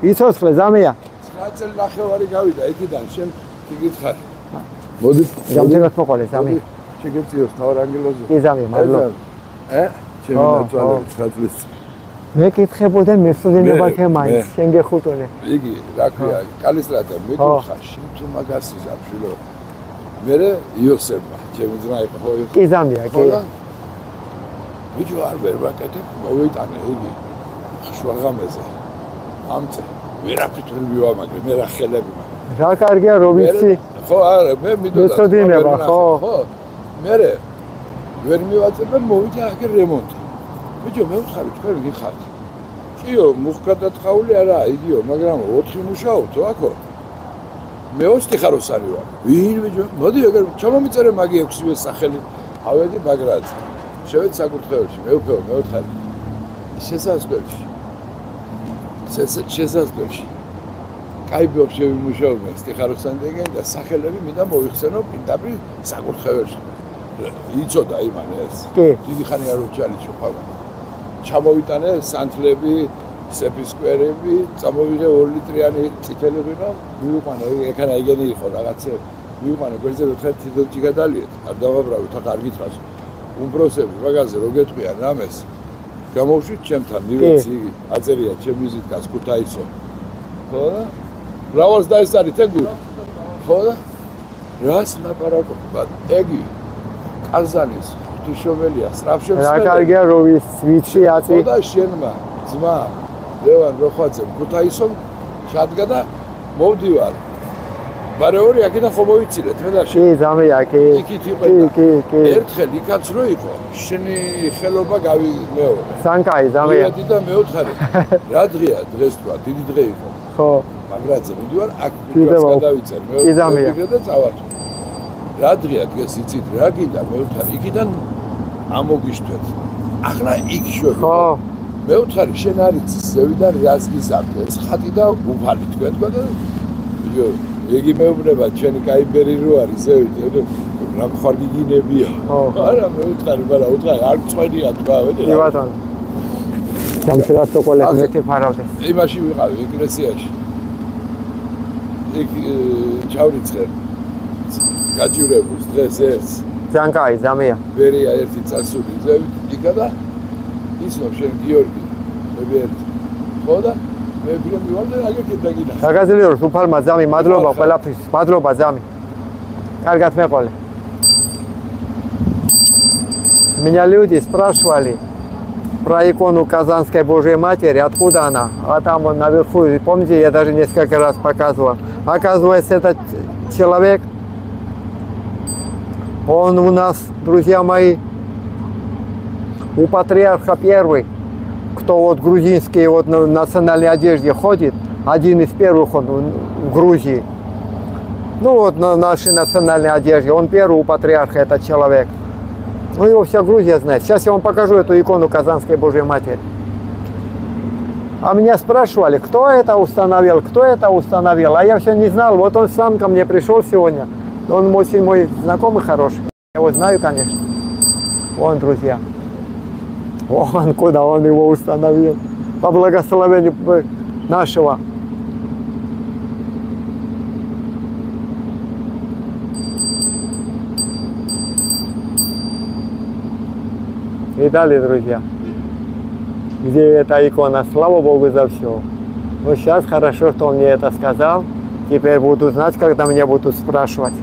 იცოცხლე ზამია. 9 წელი ნახევარი გავიდა იქიდან, შენ გიგითხარ. მოდი, გამძერად მოყოლე ზამია. შეგეწიოს თავრანგელოზე. კი ზამია, მადლობა. ჩემი ნაცვალები 9 წლის. მე კითხებოდა მესოდინება თემაის, შენ გეხუტონე. იგი, რა ქვია, კალისტრატა, მეკითხარ, შენ მაგას იზაბშილო. მერე იოსებმა, ჩემი ძმა იყო ხო? კი ზამია, კი. ბიჭო არ ვერ ვაკეთებ, მოვიტანე იგი. შვაღამეზე. ამწე, ვერაფრით ვერ მივამაგრე, მე რა ხელები მაქვს. რა კარგია რომ ვიცი. ხო, არა, მე მიდოდა. მესოდინება, ხო? მერე ვერ მივაწებ, მოვიდა აქ რემონტი. ბიჭო, მე ვხარი, თქვენ გიხართ. კიო, მუხგადაწყაული არა, იგიო, მაგრამ 4 მუშაობთო აქო. მე 20 ხაროსანი ვარ. ვინ ბიჭო? მოდი ეგრე ჩამომიწერე მაგი 6-ვე სახელი. ავედი ბაგრატზე. შევედი საკურთხეველში, მე ვფეო, მე ვხარი. შესაძლოა. შესაძლოა. კაი ბიობში ვიმუშაობ, 20 ხაროსანი დეგენ და სახელები მინდა მოიხსენო პირდაპირ საკურთხეველში. იცოდა იმან ეს. დიდი ხანი არ უჩალიჩო ხავა. ჩამოვიტანე სანთლები, სეფისკვერები, წამოვიღე 2 ლიტრიანი წითელი ღვინო, მივიყვანე, ეკანა იგენი იყო რაღაცები. მივიყვანე გვერდზე ვთხარ თითოჯი გადალიეთ, არ დავაბრალოთ, ახლა არ გითხრას. უმბროსები, მაგაზე რო გეტყვიან რამეს. გამოვშვით ჩემთან, მივეცი, აწერია ჩემი ვიზიტკაც ქუთაისო. ხო და? რავალს დაესწარი თეგუ? ხო და? რას ლაპარაკობ? ეგი კაზანის ღვთისმშობელია, სწრაფშემსმელი. რა კარგია რომ ვიცი აწი. ხო და შენმა ძმა ლევან როხვაძემ ქუთაისომ ჩადგა და მოვდივარ. მარე ორი აქედან ხო მოვიცილეთ მე და კი ზამია, კი. კი. ერთხელ იქაც რო იყო, შენი ხელობა გავიმეორე. სანკაი ზამია. მედი და მეოთხარი. რა დღეა დღეს თქვა, დიდი დღე იყო. ხო. მაგრაძე მიდივარ, აქ ვიდეოს გადავიწერ, მე და წავარ. რა დღეა დღეს იცით რა გინდა მეუთხარი იქიდან ამოგიშთვეთ ახლა იქ შვები ხო მეუთხარი შენ არის ზევიდან რას გიზარდე ეს ხატი და უფალი თქვენ და იო იგი მეუბნება ჩვენი кай ბერი რო არის ზევით რა მხარ გიგინებია არა მეუთხარი მაგრამ უთხარი არ წვენია თქვა ვედი კი ბატონო სამწრათ ყოლეთ მეთე ფარავდე იმაში ვიყავი ეკლესიაში იქ ჩავრიცხე გაჭირებულს დღეს ეს ძალიან კაი ზამია ბერია ერთი წასული ზევით იქა და ისო შენ გიორგი მე ერთი ხო და მე ვიო მივამდე აგეთ დაგიდა გაგაზლიო სუფალმა ზამი მადლობა ყველაფრის მადლობა зами კარგად მეყოლე Меня люди спрашивали про икону Казанской Божьей Матери, откуда она, а там он наверху, помните, я даже несколько раз показывал. Оказывается, этот человек, он у нас, друзья мои, у патриарха первый, кто вот грузинский вот на национальной одежде ходит, один из первых он в Грузии. Ну вот на нашей национальной одежде, он первый у патриарха, этот человек. Ну его вся Грузия знает. Сейчас я вам покажу эту икону Казанской Божьей Матери. А меня спрашивали, кто это установил, а я все не знал. Вот он сам ко мне пришел сегодня. Он очень мой знакомый хороший. Я его знаю, конечно. Вон, друзья. Вон, куда он его установил. По благословению нашего. Видали, друзья, где эта икона? Слава Богу за все. Но сейчас хорошо, что он мне это сказал. Теперь буду знать, когда меня будут спрашивать.